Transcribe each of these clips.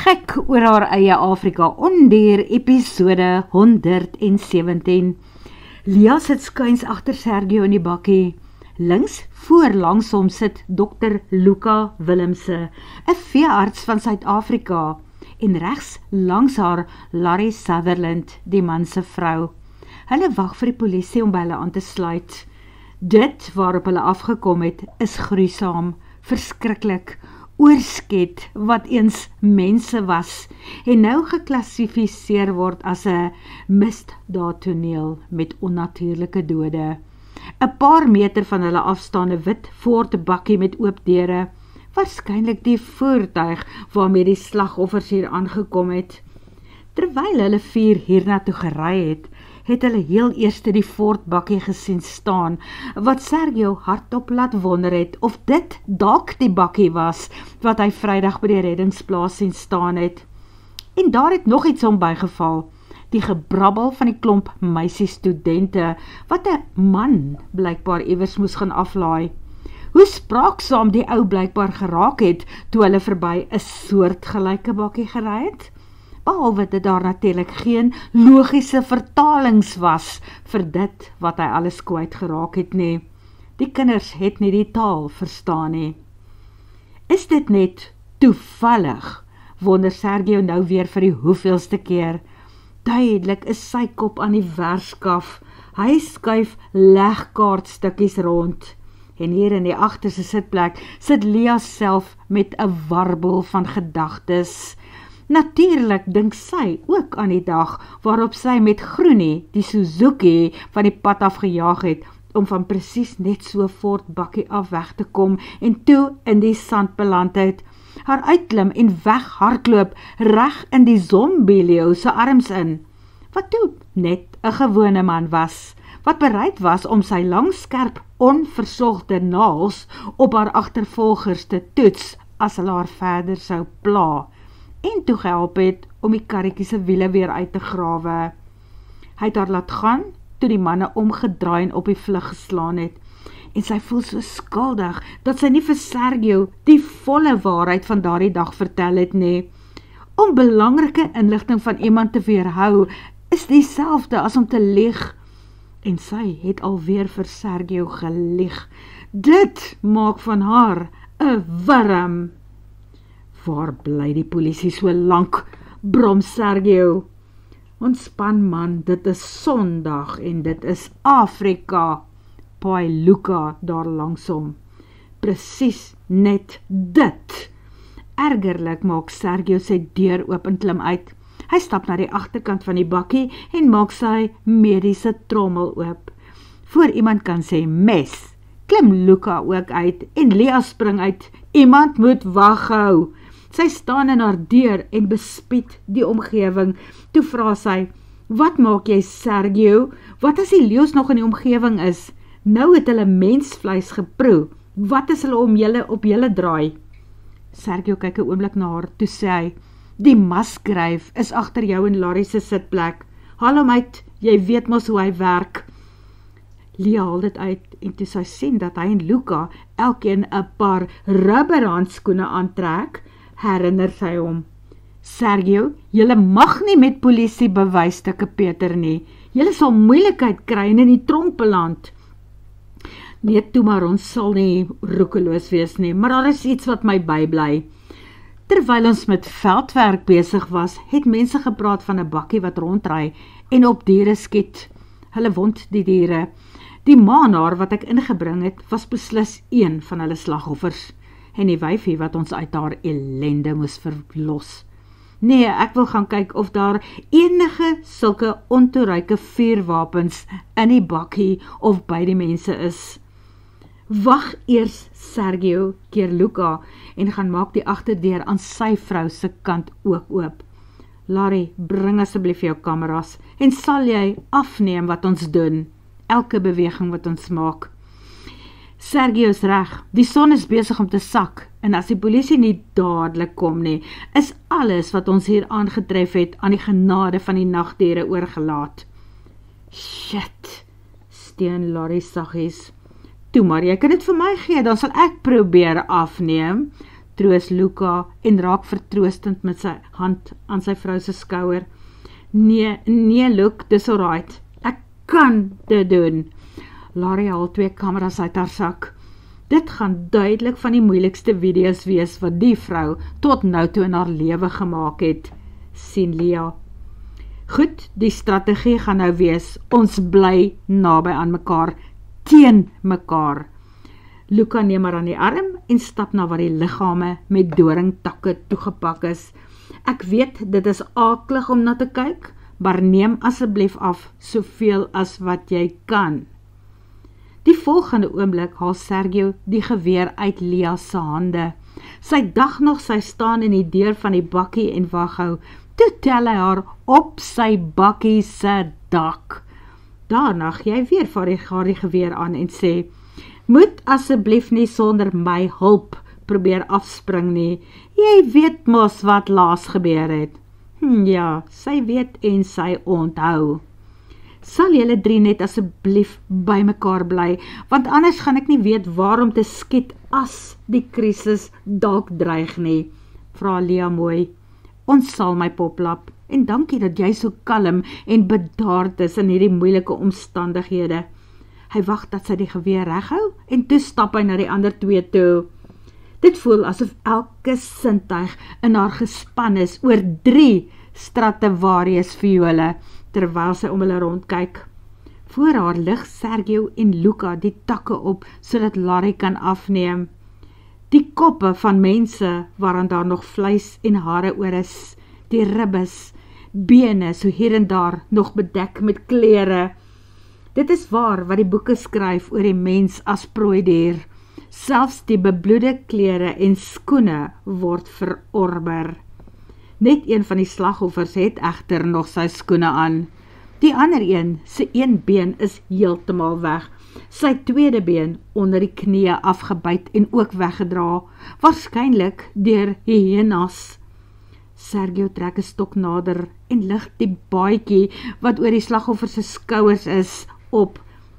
Gek oor haar eie Afrika onder episode 117. Lia sit skuins agter Sergio in die bakkie. Links voor langs hom sit Dr. Luca Willemse, 'n veearts van Suid-Afrika, en regs langs haar Larry Sutherland, die man se vrou. Hulle wag vir die polisie om by hulle aan te sluit. Dit waarop hulle afgekom het, is gruisam, verskriklik, oorsket wat eens mense was en nou geklassifiseer word as 'n misdaadtoneel met onnatuurlike dode. 'n Paar meter van hulle afstaande wit Ford bakkie met oop deure, waarskynlik die voertuig waarmee die slagoffers hier aangekom het. Terwyl hulle 4 hiernatoe gery het, het hulle heel eerste die Ford bakkie gesien staan, wat Sergio hardop laat wonder het of dit dalk die bakkie was, wat hy Vrydag by die reddingsplaas sien staan het. En daar het nog iets om bygeval, die gebrabbel van die klomp meisie studente, wat 'n man blykbaar iewers moes gaan aflaai. Hoe spraaksaam die ou blykbaar geraak het, toe hulle verby 'n soortgelyke bakkie gery het. Behalwe dat daar natuurlik geen logiese vertalings was vir dit wat hy alles kwyt geraak het nie. Die kinders het nie die taal verstaan nie. Is dit net toevallig, wonder Sergio nou weer vir die hoeveelste keer. Duidelik is sy kop aan die werskaf. Hy skuif legkaartstukkies rond. En hier in die agterste sitplek sit Lia self met 'n warbel van gedagtes. Natuurlik dink sy ook aan die dag waarop sy met Groenie, die Suzuki, van die pad afgejaag het, om van presies net so Ford bakkie af weg te kom en toe in die sand beland het, haar uitklim en weghardloop reg in die zombie-leeu se arms in, wat toe net 'n gewone man was, wat bereid was om sy lang skerp, onversogde naels op haar agtervolgers te toets as hulle haar verder sou pla, en toe gehelp het om die karretjie se wiele weer uit te grawe. Hy het haar laat gaan, toe die manne omgedraai en op die vlug geslaan het, en sy voel so skuldig, dat sy nie vir Sergio die volle waarheid van daardie dag vertel het nie. Om belangrike inligting van iemand te weerhou, is dieselfde as om te lieg, en sy het alweer vir Sergio gelieg. Dit maak van haar 'n wurm. Waar bly die polisie so lank, brom Sergio. Ontspan man, dit is Sondag en dit is Afrika. Paai Luca daar langsom. Presies net dit. Ergerlik maak Sergio sy deur oop en klim uit. Hy stap na die agterkant van die bakkie en maak sy mediese trommel oop. Voor iemand kan sê mes, klim Luca ook uit en Lia spring uit. Iemand moet wag hou. Sy staan in haar deur en bespied die omgewing. Toe vra sy, wat maak jy Sergio? Wat as die leeu's nog in die omgewing is? Nou het hulle mensvleis geproe. Wat is hulle op julle draai? Sergio kyk 'n oomblik na haar, toe sê hy, die masgryf is agter jou en Larry se sitplek. Haal hom uit, jy weet mos hoe hy werk. Lia haal dit uit en toe sy sien dat hy en Luca elkeen 'n paar rubberhandskoene aantrek, herinner sy hom. Sergio, julle mag nie met polisie bewysstukke Peter nie. Julle sal moeilikheid kry en in die tronk beland. Nee, toe maar, ons sal nie roekeloos wees nie, maar daar is iets wat my bybly. Terwyl ons met veldwerk besig was, het mense gepraat van 'n bakkie wat rondry en op diere skiet. Hulle wond die diere. Die maanaar wat ek ingebring het, was beslis een van hulle slagoffers. En die wyfie wat ons uit haar ellende moes verlos. Nee, ek wil gaan kyk of daar enige sulke ontoereike vuurwapens in die bakkie of by die mense is. Wag eers Sergio, keer Luca, en gaan maak die agterdeur aan sy vrou se kant ook oop. Larry, bring asseblief jou kameras, en sal jy afneem wat ons doen, elke beweging wat ons maak. Sergio is reg, die son is besig om te sak, en as die polisie nie dadelik kom nie, is alles wat ons hier aangetref het aan die genade van die nagdiere oorgelaat. Shit, steun Larry saggies. Toe maar, jy kan dit vir my gee, dan sal ek probeer afneem. Toe troos Luca en raak vertroostend met sy hand aan sy vrou se skouer. Nee, Luke, dis alright. Ek kan dit doen. Larry haal 2 kameras uit haar sak. Dit gaan duidelik van die moeilikste video's wees wat die vrou tot nou toe in haar lewe gemaak het, sien Lia. Goed, die strategie gaan nou wees, ons bly naby aan mekaar, teen mekaar. Luca neem haar aan die arm en stap na waar die liggame met doringtakke toegepak is. Ek weet, dit is aaklig om na te kyk, maar neem asseblief af soveel as wat jy kan. Die volgende oomblik haal Sergio die geweer uit Lia se hande. Sy dag nog sy staan in die deur van die bakkie en wag hou. Toe tel hy haar op sy bakkie se dak. Daarna gee hy weer vir haar die geweer aan en sê, moet asseblief nie sonder my hulp probeer afspring nie. Jy weet mos wat laas gebeur het. Ja, sy weet en sy onthou. Sal julle 3 net asseblief by mekaar bly, want anders gaan ek nie weet waarom te skiet as die krisis dalk dreig nie, vra Lia mooi. Ons sal my poplap, en dankie dat jy so kalm en bedaard is in hierdie moeilike omstandighede. Hy wag dat sy die geweer reghou, en toe stap hy na die ander 2 toe. Dit voel asof elke sintuig in haar gespan is oor 3 Stradivarius viole, terwyl sy om hulle rondkyk. Voor haar lig Sergio en Luca die takke op, sodat Larry kan afneem. Die koppe van mense, waaraan daar nog vleis en hare oor is, die ribbes, bene, so hier en daar, nog bedek met klere. Dit is waar wat die boeke skryf oor die mens as prooidier. Selfs die bebloede klere en skoene word verorber. Net een van die slagoffers het egter nog sy skoene aan. Die ander een, sy een been is heeltemal weg. Sy tweede been onder die knieë afgebyt en ook weggedra, waarskynlik deur hyenas. Sergio trek 'n stok nader en lig die baadjie wat oor die slagoffer se skouers is op,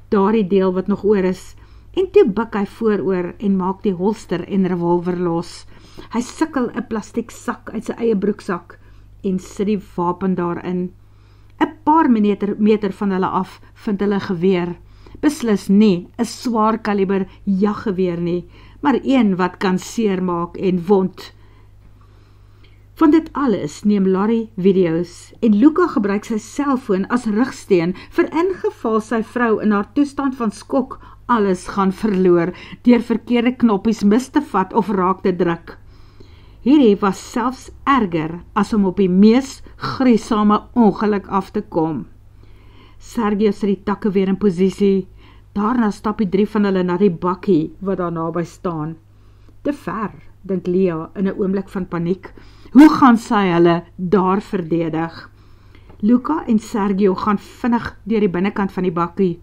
daardie deel wat nog oor is, en toe buk hy vooroor en maak die holster en revolver los. Hy sukkel 'n plastiek sak uit sy eie broeksak en sit die wapen daarin. 'n Paar meter van hulle af vind hulle geweer. Beslis nie 'n swaar kaliber jaggeweer nie, maar een wat kan seermaak en wond. Van dit alles neem Larry video's en Luca gebruik sy selfoon as rigsteen vir ingeval sy vrou in haar toestand van skok alles gaan verloor deur verkeerde knoppies mis te vat of raak te druk. Hierdie was selfs erger as om op die mees gruisame ongeluk af te kom. Sergio sit die takke weer in posisie. Daarna stap die 3 van hulle na die bakkie wat daar naby staan. Te ver, dink Lia in 'n oomblik van paniek. Hoe gaan sy hulle daar verdedig? Luca en Sergio gaan vinnig deur die binnekant van die bakkie.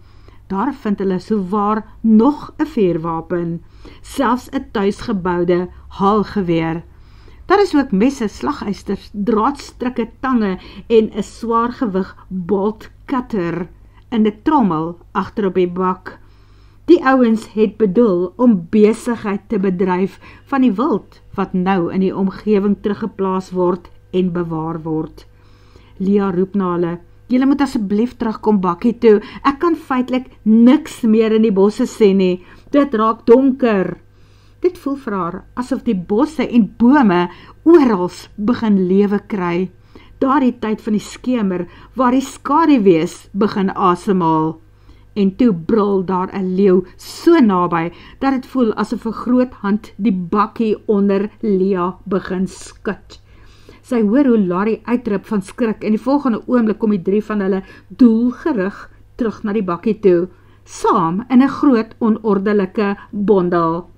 Daar vind hulle sowaar nog 'n vuurwapen, selfs 'n tuisgeboude haalgeweer. Daar is ook messe, slagysters, draadstrikke, tange en 'n swaargewig bolt cutter in 'n trommel agter op die bak. Die ouens het bedoel om besigheid te bedryf van die wild wat nou in die omgewing teruggeplaas word en bewaar word. Lia roep na hulle, julle moet asseblief terugkom bakkie toe, ek kan feitelik niks meer in die bosse sien nie, dit raak donker. Dit voel vir haar asof die bosse en bome orals begin lewe kry, daardie tyd van die skemer waar die skaduwees begin asemhaal. En toe brul daar 'n leeu so naby, dat het voel asof 'n groot hand die bakkie onder Lia begin skud. Sy hoor hoe Larry uitroep van skrik en die volgende oomblik kom die 3 van hulle doelgerig terug na die bakkie toe, saam in 'n groot onordelike bondel.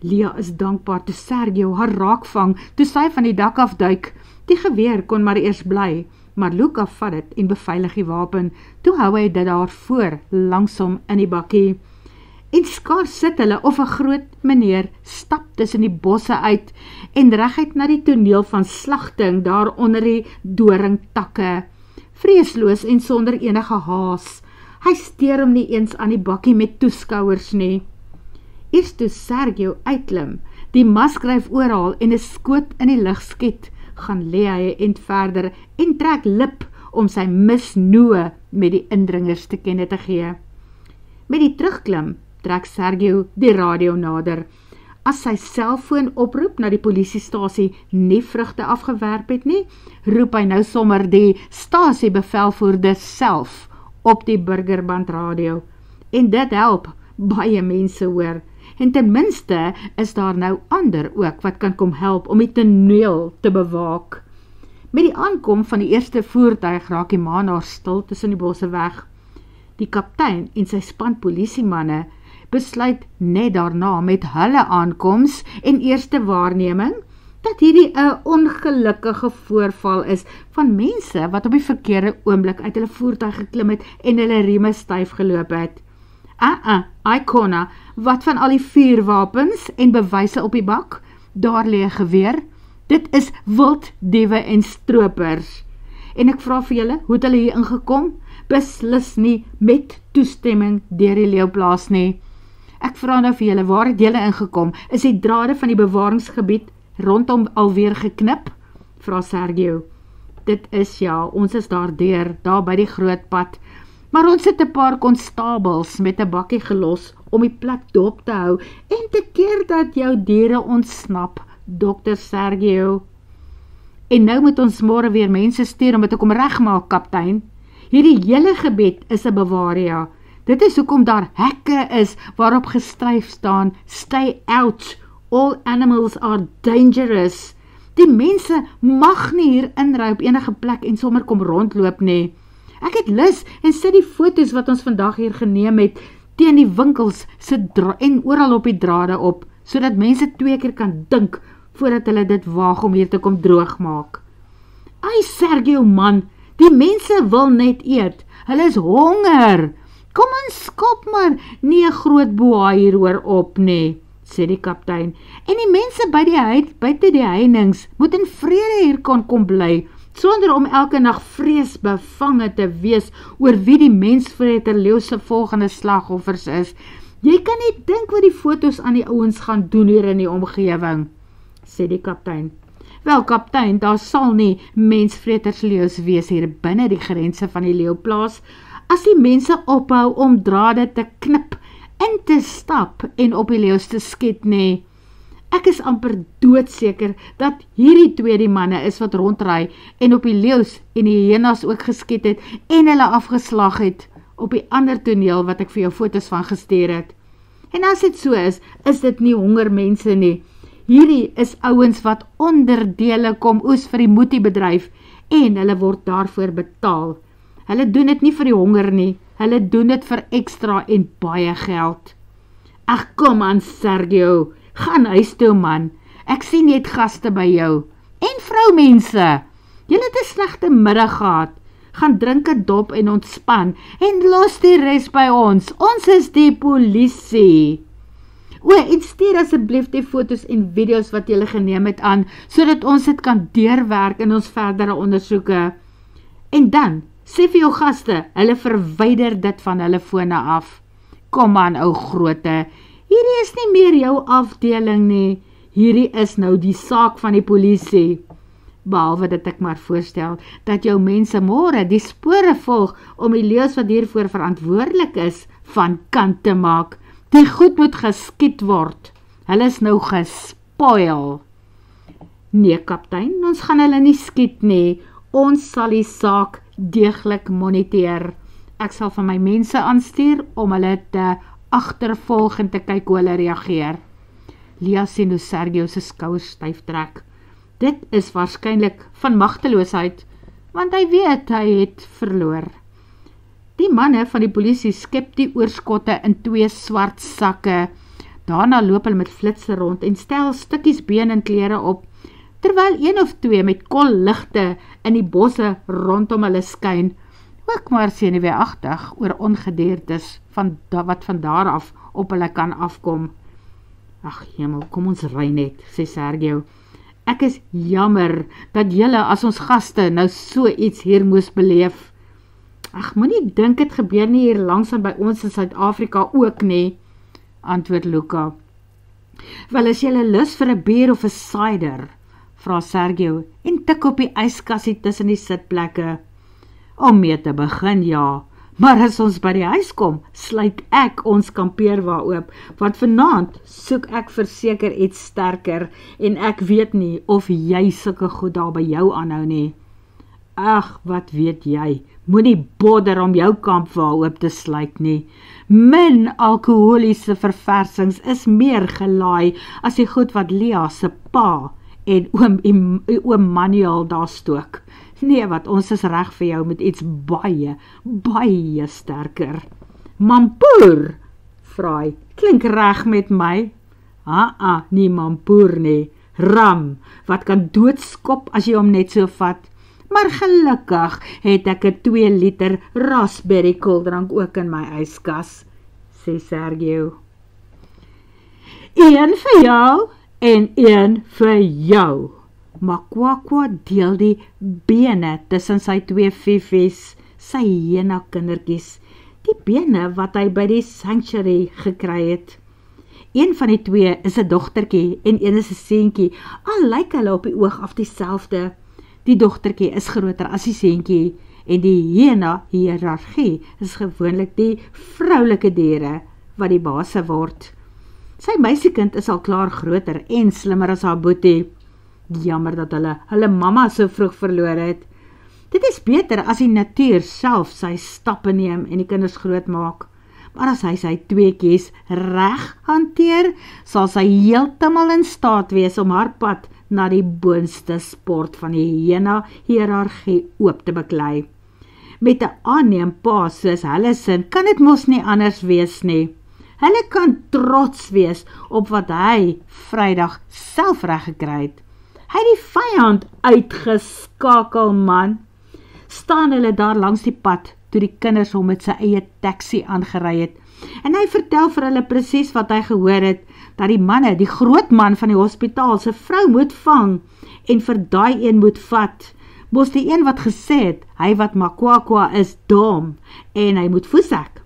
Lia is dankbaar toe Sergio haar raakvang toe sy van die dak afduik. Die geweer kon maar eers bly, maar Luca vat dit en beveilig die wapen. Toe hou hy dit daar voor, langsom in die bakkie. En skaars sit hulle of 'n groot meneer stap tussen die bosse uit en reguit na die toneel van slagting daar onder die doringtakke. Vreesloos en sonder enige haas. Hy steur hom nie eens aan die bakkie met toeskouers nie. Eers toe Sergio uitklim, Die mas skryf oral en 'n skoot in die lug skiet, gaan lê hy 'n end verder en trek lip om sy misnoë met die indringers te kenne te gee. Met die terugklim trek Sergio die radio nader. As sy selfoon oproep na die polisiestasie nie vrugte afgewerp het nie, roep hy nou sommer die stasiebevelvoerder self op die burgerband radio. En dit help baie mense hoor. En ten minste is daar nou ander ook wat kan kom help om die toneel te bewaak. Met die aankom van die eerste voertuig raak die maanaar stil tussen die bosse weg. Die kaptein en sy span polisiemanne besluit net daarna met hulle aankoms en eerste waarneming dat hierdie 'n ongelukkige voorval is van mense wat op die verkeerde oomblik uit hulle voertuig geklim het en hulle rieme styf geloop het. Icona, wat van al die vuurwapens en bewyse op die bak? Daar lê 'n geweer. Dit is wilddiewe en stroopers. En ek vra vir julle, hoe het hulle hier ingekom? Beslis nie met toestemming deur die leeuplaas nie. Ek vra nou vir julle, waar het julle ingekom? Is die drade van die bewaringsgebied rondom alweer geknip? Vra Sergio. Dit is ja, ons is daar by die groot pad. Maar ons het 'n paar konstabels met 'n bakkie gelos om die plek dop te hou en te keer dat jou diere ontsnap, Dr. Sergio. En nou moet ons môre weer mense stuur om dit te kom regmaak, kaptein. Hierdie hele gebied is 'n Bavaria. Dit is hoekom daar hekke is waarop gestryf staan, stay out, all animals are dangerous. Die mense mag nie hier inry op enige plek en sommer kom rondloop nie. Ek het lus en sit die foto's wat ons vandag hier geneem het teen die winkels en oral op die drade op, sodat mense 2 keer kan dink voordat hulle dit waag om hier te kom droog maak. Ai Sergio man, die mense wil net eet, hulle is honger. Kom ons skop maar nie 'n groot boa hieroor op nie, sê die kaptein. En die mense buite die heininge moet in vrede hier kom bly, sonder om elke nag vreesbevange te wees oor wie die mensvreter leeu se volgende slagoffers is. Jy kan nie dink wat die foto's aan die ouens gaan doen hier in die omgewing, sê die kaptein. Wel kaptein, daar sal nie mensvreters leeu's wees hier binne die grense van die leeuplaas, as die mense ophou om drade te knip, in te stap en op die leeu's te skiet nie. Ek is amper doodseker dat hierdie 2 die manne is wat rondry en op die leeu's en die hyenas ook geskiet het en hulle afgeslag het op die ander toneel wat ek vir jou foto's van gestuur het. En as dit so is dit nie hongermense nie. Hierdie is ouens wat onderdele kom oes vir die moetiebedryf en hulle word daarvoor betaal. Hulle doen dit nie vir die honger nie, hulle doen dit vir ekstra en baie geld. Ag kom aan Sergio, gaan huis toe man, ek sien jy het gaste by jou. En vroumense, julle het 'n slegte middag gehad, gaan drink 'n dop en ontspan en los die res by ons is die polisie. En stuur asseblief die foto's en video's wat julle geneem het aan, sodat ons dit kan deurwerk in ons verdere ondersoeke. En dan, sê vir jou gaste, hulle verwyder dit van hulle fone af. Kom aan ou groote, hierdie is nie meer jou afdeling nie, hierdie is nou die saak van die polisie. Behalwe dat ek maar voorstel, dat jou mense môre die spore volg om die leeu's wat hiervoor verantwoordelik is, van kant te maak. Die goed moet geskiet word. Hulle is nou gespoil. Nee, kaptein, ons gaan hulle nie skiet nie. Ons sal die saak deeglik moniteer. Ek sal van my mense aanstuur om hulle te agtervolg en te kyk hoe hulle reageer. Lia sien hoe Sergio se skouers styf trek. Dit is waarskynlik van magteloosheid, want hy weet hy het verloor. Die manne van die polisie skep die oorskotte in 2 swart sakke. Daarna loop hulle met flitse rond en stel stukkies been en klere op, terwyl 1 of 2 met kolligte in die bosse rondom hulle skyn, ook maar senuweeagtig oor ongediertes wat van daar af op hulle kan afkom. Ag hemel, kom ons ry net, sê Sergio. Ek is jammer dat julle as ons gaste nou so iets hier moes beleef. Ag, moenie dink dit gebeur nie hier langs aan by ons in Suid-Afrika ook nie, antwoord Luca. Wel, is jylle lus vir 'n bier of 'n cider? Vra Sergio en tik op die yskassie tussen die sitplekke. Om mee te begin, ja, maar as ons by die huis kom, sluit ek ons kampeerwa oop, want vanaand soek ek verseker iets sterker en ek weet nie of jy sulke goed daar by jou aanhou nie. Ag, wat weet jy, moenie bodder om jou kampwa oop te sluit nie. Min alkoholiese verversings is meer gelaai as die goed wat Lia se pa en oom Manuel daar stook. Nee, wat ons is reg vir jou met iets baie, baie sterker. Mampoer, vra hy, klink reg met my? Nie mampoer nie, ram, wat kan doodskop as jy hom net so vat. Maar gelukkig het ek 'n 2 liter raspberry koeldrank ook in my yskas, sê Sergio. Een vir jou en een vir jou. Makwakwa deel die bene tussen sy 2 fifies, sy hyena kindertjies, die bene wat hy by die sanctuary gekry het. Een van die 2 is 'n dogtertjie en een is 'n seentjie, al lyk hulle op die oog af dieselfde. Die dogtertjie is groter as die seentjie en die hyena hiërargie is gewoonlik die vroulike diere wat die baase word. Sy meisiekind is al klaar groter en slimmer as haar boetie. Jammer dat hulle mamma so vroeg verloor het. Dit is beter as die natuur self sy stappe neem en die kinders groot maak. Maar as hy sy 2 reg hanteer, sal sy heeltemal in staat wees om haar pad na die boonste sport van die hyena hiërargie oop te beklei. Met 'n aanneempa soos hulle sin, kan dit mos nie anders wees nie. Hulle kan trots wees op wat hy Vrydag self reg gekry het. Hy het die vyand uitgeskakel, man. Staan hulle daar langs die pad, toe die kinders hom met sy eie taxi aangery het. En hy vertel vir hulle presies wat hy gehoor het, dat die manne, die groot man van die hospitaal, sy vrou moet vang, en vir daai een moet vat. Mos die een wat gesê het, hy wat Makwakwa is dom, en hy moet voesek.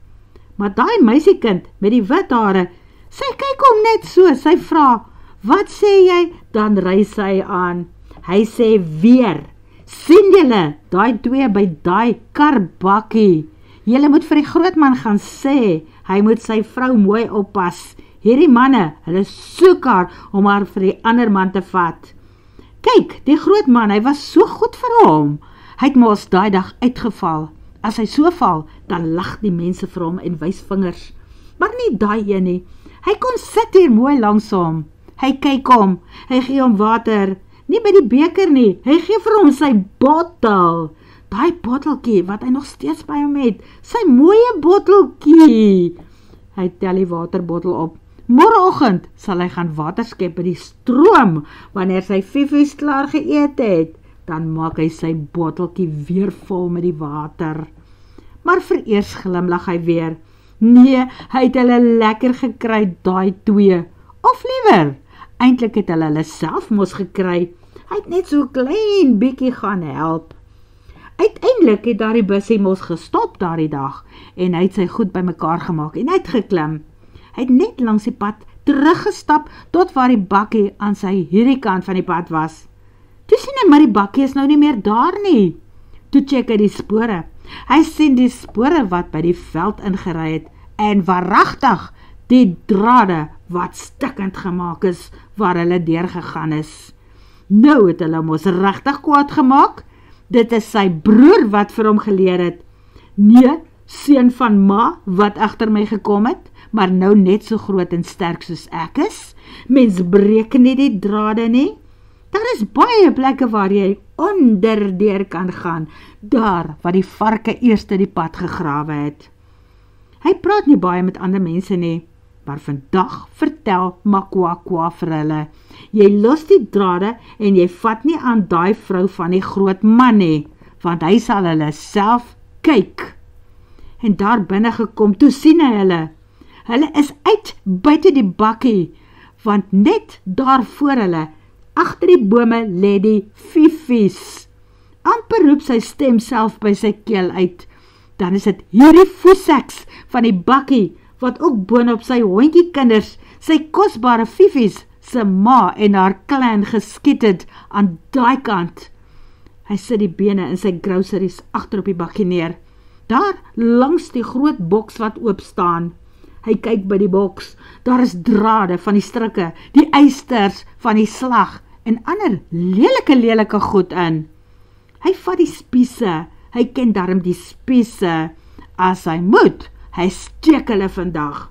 Maar daai meisiekind, met die wit hare, sy kyk hom net so, sy vra, wat sê jy? Dan ry sy aan. Hy sê weer, sien julle, daai 2 by daai karbakkie. Julle moet vir die grootman gaan sê, hy moet sy vrou mooi oppas. Hierdie manne, hulle soek haar om haar vir die ander man te vat. Kyk, die grootman, hy was so goed vir hom. Hy het mos daai dag uitgeval. As hy so val, dan lag die mense vir hom en wys vingers. Maar nie daai een nie. Hy kon sit hier mooi langs hom. Hy kyk hom, hy gee hom water, nie by die beker nie, hy gee vir hom sy bottel, daai botteltjie wat hy nog steeds by hom het, sy mooie botteltjie. Hy tel die waterbottel op. Môreoggend sal hy gaan water skep by die stroom, wanneer sy fifies klaar geëet het, dan maak hy sy botteltjie weer vol met die water. Maar vereers glimlag hy weer. Nee, hy het hulle lekker gekry, daai 2, of liewer, eintlik het hulle self mos gekry. Hy het net so klein bietjie gaan help. Uiteindelik het daardie bussie mos gestop daardie dag en hy het sy goed bymekaar gemaak en hy het geklim. Hy het net langs die pad teruggestap tot waar die bakkie aan sy hierdie kant van die pad was. Toe sien hy maar die bakkie is nou nie meer daar nie. Toe check hy die spore. Hy sien die spore wat by die veld ingery het en waaragtig die drade wat stikkend gemaak is waar hulle deurgegaan is. Nou het hulle mos regtig kwaad gemaak. Dit is sy broer wat vir hom geleer het. Nee, seun van ma wat agter my gekom het, maar nou net so groot en sterk soos ek is. Mens breek nie die drade nie. Daar is baie plekke waar jy onderdeur kan gaan, daar waar die varke eerste die pad gegrawe het. Hy praat nie baie met ander mense nie, maar vandag vertel Makwakwa vir hulle, jy los die drade en jy vat nie aan daai vrou van die groot man nie, want hy sal hulle self kyk. En daar binne gekom, toe sien hy hulle. Hulle is uit buite die bakkie, want net daar voor hulle, agter die bome lê die fifies. Amper roep sy stem self by sy keel uit. Dan is dit hierdie voeseks van die bakkie, wat ook boonop sy hondjie kinders, sy kosbare Fifies se ma en haar clan geskiet het aan daai kant. Hy sit die bene in sy groceries agter op die bakkie neer, daar langs die groot boks wat oop staan. Hy kyk by die boks, daar is drade van die strikke, die eisters van die slag en ander lelike goed in. Hy vat die spiese, hy ken daarom die spiese, as hy moet, hy steek hulle vandag.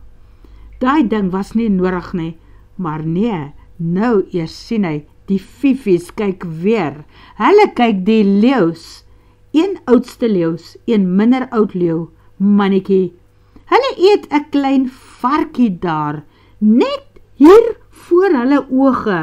Daai ding was nie nodig nie, maar nee, nou eers sien hy, die Fifies kyk weer, hulle kyk die leeu's, een oudste leeu's, een minder oud leeu, mannetjie. Hulle eet 'n klein varkie daar, net hier voor hulle oë,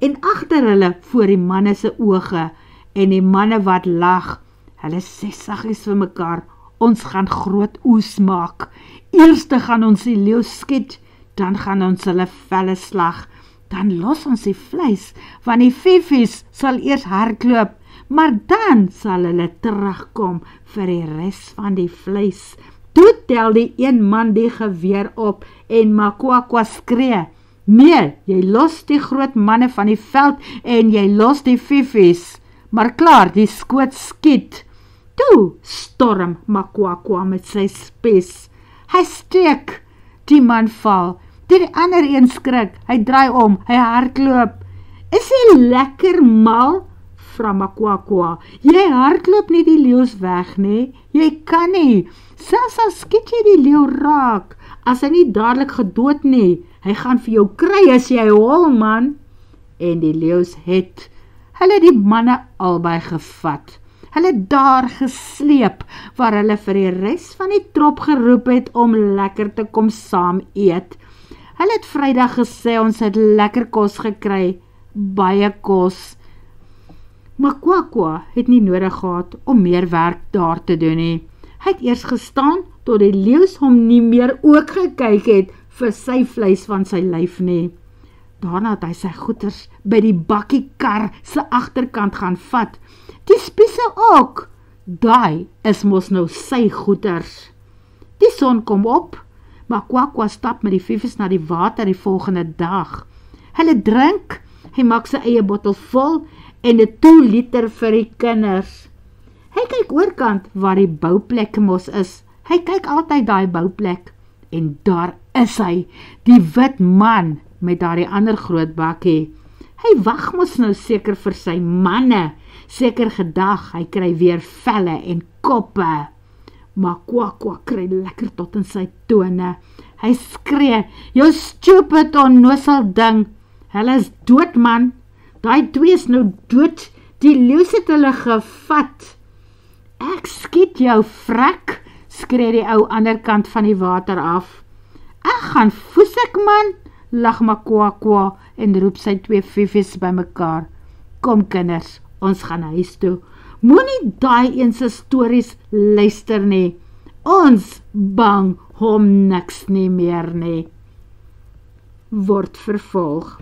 en agter hulle voor die manne se oë, en die manne wat lag, hulle sê saggies vir mekaar, ons gaan groot oes maak, eerste gaan ons die leeu skiet, dan gaan ons hulle velle slag, dan los ons die vleis, want die Fifies sal eers hardloop, maar dan sal hulle terugkom vir die res van die vleis. Toe tel die een man die geweer op en Makwakwa skree, nee, jy los die groot manne van die veld en jy los die Fifies, maar klaar, die skoot skiet. Toe storm Makwakwa met sy spies. Hy steek, die man val, die ander een skrik, hy draai om, hy hardloop. Is hy lekker mal? Vra Makwakwa, jy hardloop nie die leeu's weg nie, jy kan nie, selfs al skiet jy die leeu raak, as hy nie dadelik gedood nie, hy gaan vir jou kry as jy hol man. En die leeu's het, hulle die manne albei gevat, hulle daar gesleep, waar hulle vir die res van die trop geroep het om lekker te kom saam eet. Hulle het Vrydag gesê ons het lekker kos gekry, baie kos. Makwakwa het nie nodig gehad om meer werk daar te doen nie. Hy het eers gestaan tot die leeu's hom nie meer ook gekyk het vir sy vleis van sy lyf nie. Daarna het hy sy goeders by die bakkiekar se agterkant gaan vat. Die spiese ook. Daai is mos nou sy goeders. Die son kom op, Makwakwa stap met die Fifies na die water die volgende dag. Hulle drink, hy maak sy eie bottel vol en 'n 2 liter vir die kinders. Hy kyk oorkant waar die bouplek mos is. Hy kyk altyd daai bouplek en daar is hy, die wit man met daardie ander groot bakkie. Hy wag mos nou seker vir sy manne, seker gedag hy kry weer velle en koppe. Makwakwa kry lekker tot in sy tone. Hy skree, jou stupid onnosel ding, hulle is dood man, daai 2 is nou dood, die leeu's het hulle gevat. Ek skiet jou vrek, skree die ou ander kant van die water af. Ek gaan foesek man, lag Makwakwa en roep sy 2 Fifies by mekaar. Kom kinders, ons gaan huis toe. Moenie daai een se stories luister nie. Ons bang hom niks nie meer nie. Word vervolg.